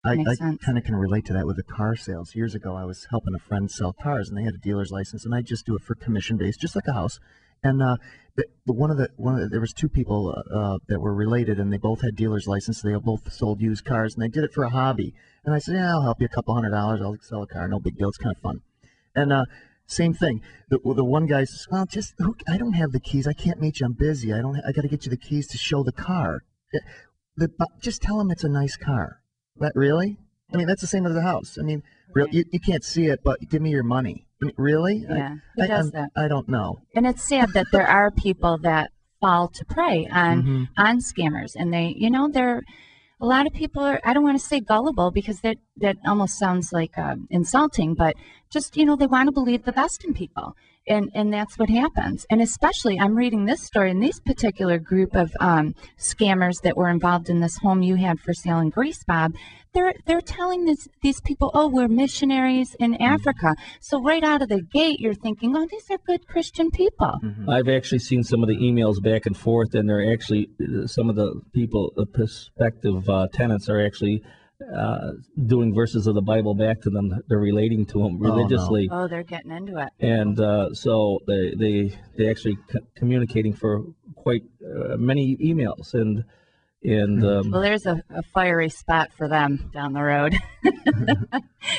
I Makes sense. kind of can relate to that with the car sales. Years ago, I was helping a friend sell cars, and they had a dealer's license, and I just do it for commission based, just like a house. And there was two people that were related, and they both had dealer's license. They both sold used cars, and they did it for a hobby. And I said, yeah, I'll help you $200. I'll sell a car, no big deal. It's kind of fun. And same thing. The one guy says, well, I don't have the keys. I can't meet you. I'm busy. I got to get you the keys to show the car. Just tell him it's a nice car. That really? I mean, that's the same as the house. I mean, you can't see it, but give me your money. I mean, really? Yeah, who does that? I don't know. And it's sad that there are people that fall to prey on scammers, and they're a lot of people are, I don't want to say gullible because that almost sounds like insulting, but just, they want to believe the best in people. And that's what happens. And especially, I'm reading this story, and this particular group of scammers that were involved in this home you had for sale in Greece, Bob, they're telling these people, oh, we're missionaries in Africa. So right out of the gate, you're thinking, oh, these are good Christian people. I've actually seen some of the emails back and forth, and they're actually, some of the people, the prospective tenants are actually doing verses of the Bible back to them. They're relating to them religiously. Oh, they're getting into it. And so they actually communicating for quite many emails. And well, there's a fiery spot for them down the road.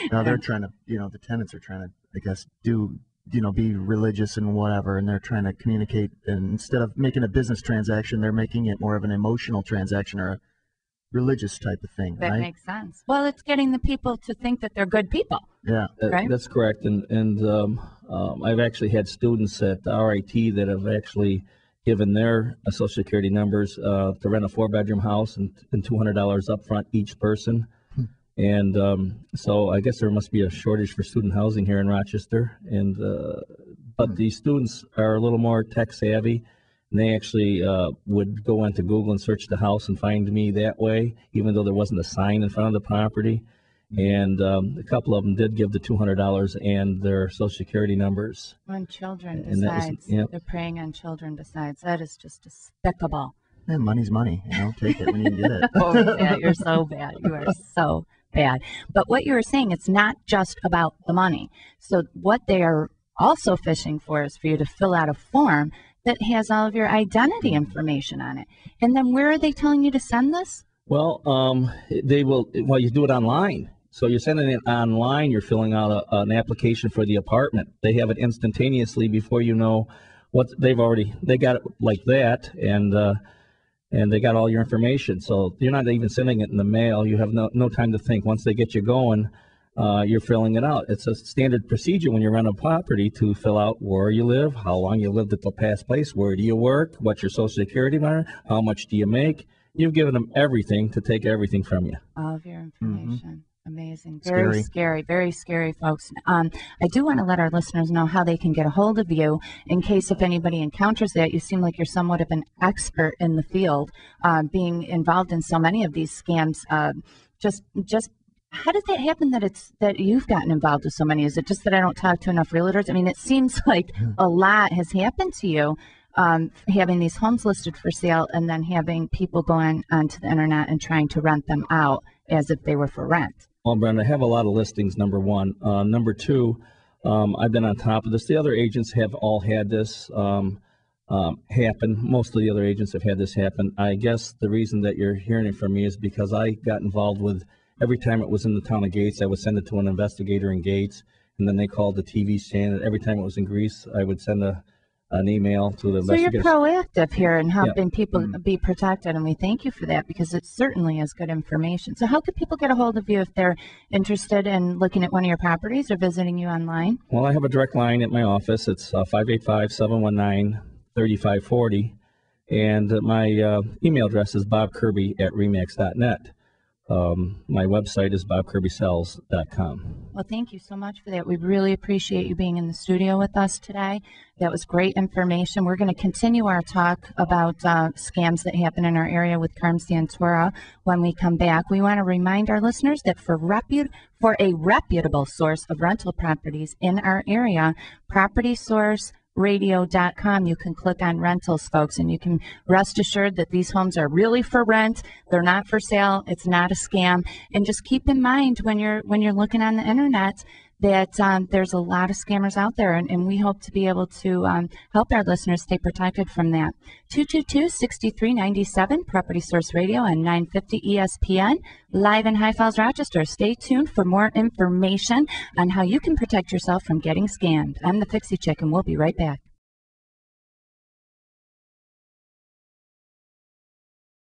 Now they're trying to, the tenants are trying to, I guess, be religious and whatever, and they're trying to communicate. And instead of making a business transaction, they're making it more of an emotional transaction or a religious type of thing. That right? makes sense. Well, it's getting the people to think that they're good people. Yeah, right? That's correct. And I've actually had students at the RIT that have actually given their Social Security numbers to rent a 4-bedroom house and $200 up front each person. And so I guess there must be a shortage for student housing here in Rochester. And but these students are a little more tech savvy. And they actually would go into Google and search the house and find me that way, even though there wasn't a sign in front of the property. And a couple of them did give the $200 and their Social Security numbers. On children And besides. Yep. They're preying on children besides. That is just despicable. And money's money. Take it when you can get it. Oh, yeah, you're so bad. You are so bad. But what you were saying, it's not just about the money. So what they are also fishing for is for you to fill out a form that has all of your identity information on it. And then where are they telling you to send this? Well, they will. Well, you do it online. So you're sending it online. You're filling out an application for the apartment. They have it instantaneously before you know what they got it like that, and they got all your information. So you're not even sending it in the mail. You have no time to think. Once they get you going, you're filling it out. It's a standard procedure when you rent a property to fill out where you live, how long you lived at the past place, where do you work, what's your Social Security number, how much do you make. You've given them everything to take everything from you. All of your information. Amazing. Very scary. Very scary, folks. I do want to let our listeners know how they can get a hold of you in case if anybody encounters that. You seem like you're somewhat of an expert in the field, being involved in so many of these scams. Just how did that happen that you've gotten involved with so many? Is it just that I don't talk to enough realtors? I mean, it seems like a lot has happened to you, having these homes listed for sale and then having people going onto the internet and trying to rent them out as if they were for rent. Well, Brenda, I have a lot of listings, number one. Number two, I've been on top of this. The other agents have all had this happen. Most of the other agents have had this happen. I guess the reason that you're hearing it from me is because I got involved with, every time it was in the town of Gates, I would send it to an investigator in Gates, and then they called the TV channel. Every time it was in Greece, I would send an email to the investigator. So you're proactive here in helping people be protected, and we thank you for that because it certainly is good information. So how could people get a hold of you if they're interested in looking at one of your properties or visiting you online? Well, I have a direct line at my office. It's 585-719-3540, and my email address is bobkirby@remax.net. My website is bobkirbysells.com. Well, thank you so much for that. We really appreciate you being in the studio with us today. That was great information. We're going to continue our talk about scams that happen in our area with Carm Santora when we come back. We want to remind our listeners that for a reputable source of rental properties in our area, Property Source FixieChickRadio.com. You can click on rentals, folks, and you can rest assured that these homes are really for rent. They're not for sale. It's not a scam. And just keep in mind when you're looking on the internet that there's a lot of scammers out there, and we hope to be able to help our listeners stay protected from that. 222-6397, Property Source Radio on 950 ESPN, live in High Falls, Rochester. Stay tuned for more information on how you can protect yourself from getting scammed. I'm the Fixie Chick, and we'll be right back.